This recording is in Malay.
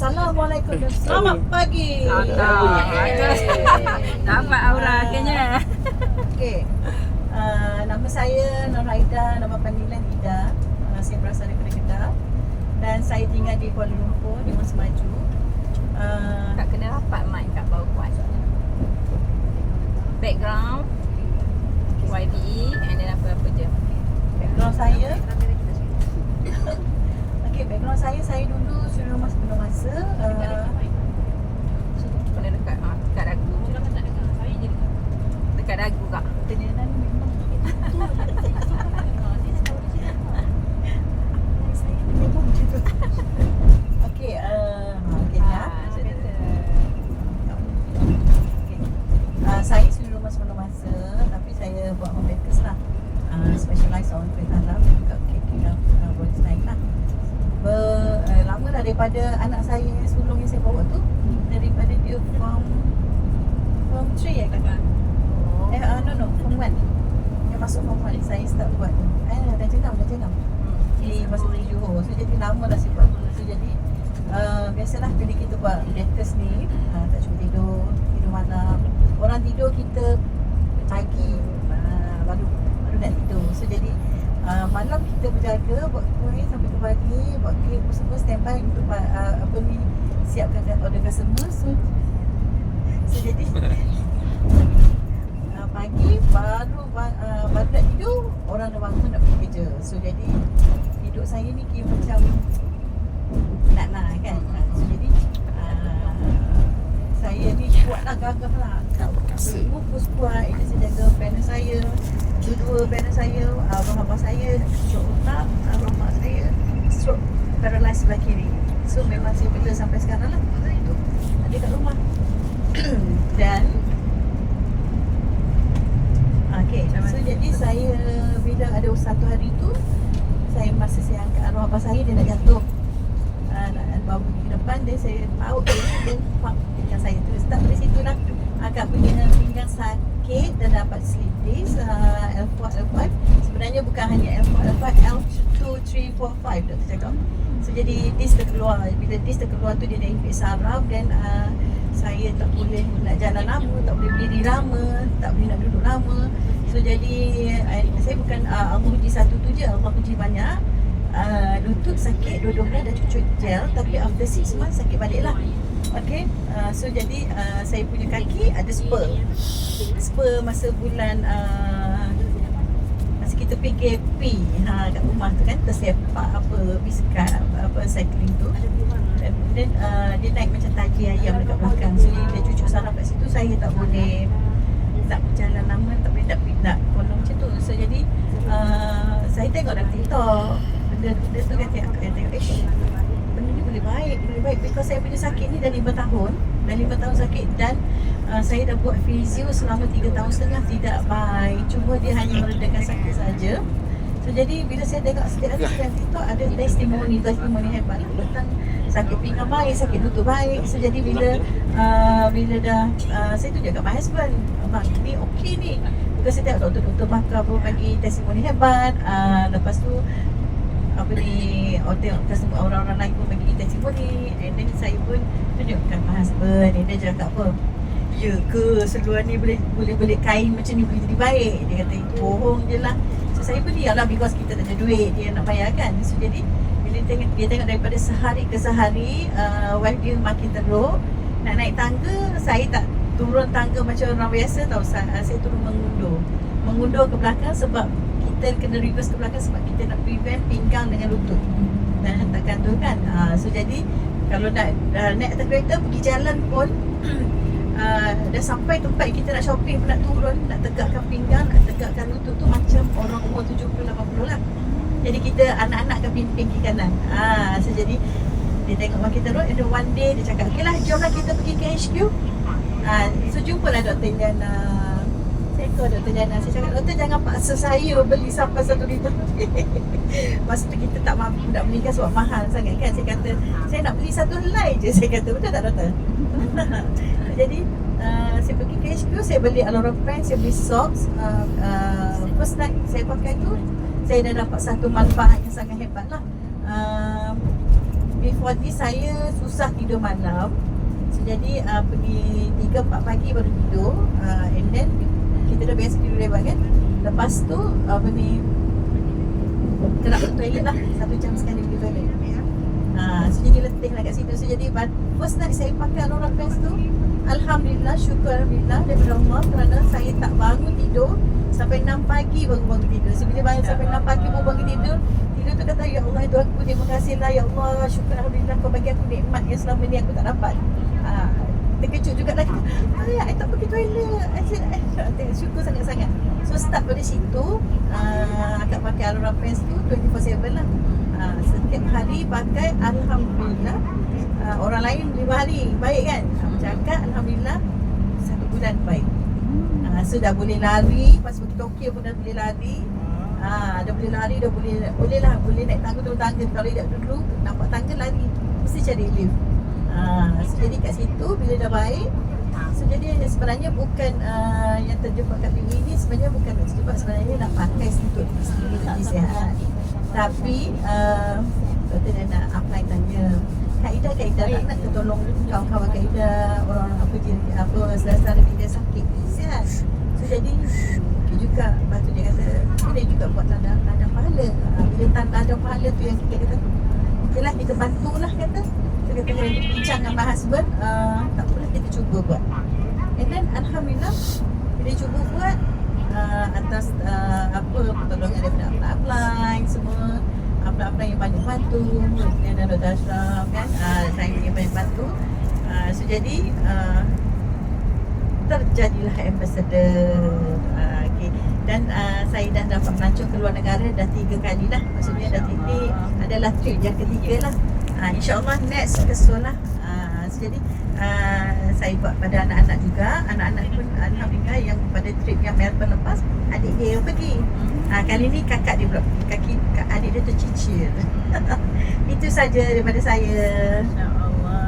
Assalamualaikum dan selamat pagi. Nampak aura akhirnya. Okey. Nama saya Nur Haida, nama panggilan Ida. Saya berasal daripada Kedah dan saya tinggal di Kuala Lumpur di Mas Maju. Tak kena rapat mic kat bawah kuat. Background YBE and then apa-apa je. Background saya. Okey, background saya dulu suri rumah sebelum masa. Kena dekat dekat dagu. Dekat dagu kak. Kedengaran memang Okey, okey dah. Saya suri rumah sebelum masa, tapi saya buat home bakers lah. Specialize on kereta alam dan juga kek dan body snack lah. Lama dah daripada anak saya sulung yang saya bawa tu, daripada dia form 3 kakak. No, form 1. Dia masuk form 1, saya start buat. Dah jenam. Di masa di Johor. So jadi lama dah saya buat. So jadi biasalah bila kita buat bakers ni, tak cukup tidur malam. Orang tidur kita pagi, baru nak tidur. So jadi malam kita berjaga buat kuih sampai ke pagi, buat kek semua standby untuk siapkan order customer. So jadi pagi baru nak tidur, orang dah bangun nak pergi kerja. So jadi hidup saya ni kira macam nak kan. So jadi saya ni kuatlah, gagah lah. Semua kuat. Ini saya jaga panel saya, dua panel saya, abang saya stroke otak, abang mak saya stroke paralyzed sebelah kiri. So memang saya bela sampai sekarang lah. Itu ada kat rumah. Dan so jadi saya bila ada satu hari tu, masa saya angkat arwah abang saya, dia nak jatuh, nak bawa ke depan, dan saya tahu dia pak pinggang saya tu. Start dari situ lah agak pinggang sakit dan dapat slip disc L4, L5. Sebenarnya bukan hanya L4, L5, L2, 3, 4, 5 doktor cakap. So jadi disc terkeluar. Bila disc terkeluar tu dia dah infect saraf, dan saya tak boleh nak jalan lama, tak boleh berdiri lama, tak boleh nak duduk lama. So jadi saya bukan Allah uji satu tu je, Allah uji banyak. Lutut sakit, dua-dua dah cucuk gel, tapi after 6 months sakit balik lah. Okay, so jadi saya punya kaki ada spur masa bulan masa kita PKP kat rumah tu kan, tersepak biskat cycling tu. Dan dia naik macam taji ayam dekat belakang. So dia cucuk saraf kat situ, saya tak boleh tak berjalan lama, tak boleh nak kolong macam tu. So jadi saya tengok dalam TikTok benda tu kan, tengok benda ni boleh baik because saya punya sakit ni dah 5 tahun sakit, dan saya dah buat fizio selama 3 tahun setengah, tidak baik, cuma dia hanya meredakan sakit saja. So jadi bila saya tengok setiap hari dalam TikTok ada testimoni hebat lah tentang sakit pinggang baik, sakit lutut baik. So jadi bila dah saya tunjuk kat my husband, abang ni okey ni, because saya tengok doktor bakar pun bagi testimoni hebat. Lepas tu tengok orang-orang lain pun bagi testimoni, and then saya pun tunjukkan my husband. Dia cakap apa, ya ke seluar ni boleh kain macam ni boleh jadi baik? Dia kata bohong je lah. So saya beli lah because kita tak ada duit, dia nak bayar kan. So jadi bila dia tengok daripada sehari ke sehari, wife dia makin teruk. Nak naik tangga, saya tak turun tangga macam orang biasa tau. Saya turun mengundur ke belakang, sebab kita kena reverse ke belakang sebab kita nak prevent pinggang dengan lutut dan hentakan tu kan. So jadi kalau nak naik atas kereta, pergi jalan pun dah sampai tempat kita nak shopping pun nak turun, nak tegakkan pinggang, nak tegakkan lutut tu macam orang umur 70-80 lah. Jadi kita anak-anak ke pinggir kanan. So jadi dia tengok makin teruk, and then one day dia cakap, okey lah, jomlah kita pergi ke HQ. So jumpalah Dr. Indiana. Saya call Dr. Indiana, saya cakap, doktor jangan paksa saya beli sampai 1 liter. Masa tu kita tak mampu nak beli kan, sebab mahal sangat kan. Saya kata, saya nak beli 1 helai je. Saya kata, betul tak doktor? Jadi saya pergi ke HQ, saya beli Alora Pants, saya beli socks. First night saya pakai tu, saya dah dapat satu manfaat yang sangat hebat lah. before this saya susah tidur malam. So jadi pergi 3-4 pagi baru tidur, and then kita dah biasa tidur lewat kan. Lepas tu kena ke toilet lah 1 jam sekali pergi toilet. So jadi letih lah kat situ. So jadi first night saya pakai Aurora Pants tu, Alhamdulillah, syukur Alhamdulillah daripada Allah, kerana saya tak bangun tidur sampai 6 pagi baru bangun tidur. So bila bangun sampai 6 pagi baru bangun tidur tu kata, ya Allah, itu aku, terima kasih lah ya Allah, syukur Alhamdulillah kau bagi aku nikmat yang selama ni aku tak dapat. Terkejut juga lah, I tak pergi toilet. Syukur sangat-sangat. So start pada situ, akak pakai Aurora Pants tu 24/7 lah. Setiap hari pakai, Alhamdulillah. Orang lain 5 hari baik kan, macam akak Alhamdulillah 1 bulan baik. So dah boleh lari, pas pergi Tokyo pun dah boleh lari. Dah boleh lari, dah boleh lah, boleh naik tangga turun tangga. Kalau tidak dulu nampak tangga lari mesti cari lift. So jadi kat situ bila dah baik, so jadi sebenarnya bukan yang terjebak kat pinggir ni, sebenarnya bukan terjebak, sebenarnya nak pakai untuk sendiri lebih sihat. Tapi doktor dah nak apply tanya Kak Ida nak tolong kawan-kawan Kak Ida, orang-orang saudara-saudara kita sakit sihat. So jadi okey juga. Lepas tu dia kata boleh juga buat ladang pahala. Bila ladang pahala tu yang kita kata okey lah, kita bantulah kata. Kita kata bincang dengan my husband, tak apalah kita cuba buat. And then Alhamdulillah bila cuba buat, atas pertolongan daripada upline semua, upline yang banyak bantu, dan Dr. Ashraf kan, saya yang banyak bantu. So jadi terjadilah ambassador. Okay. Dan saya dah dapat melancong ke luar negara dah 3 kali lah. Maksudnya dah titik adalah trip yang ketiga lah. InsyaAllah next ke sekolah. So jadi saya buat pada anak-anak juga. Anak-anak pun Alhamdulillah yang pada trip yang Melbourne lepas, adik dia yang pergi. Kali ni kakak dia pula, adik dia tercicir. Itu saja daripada saya. InsyaAllah.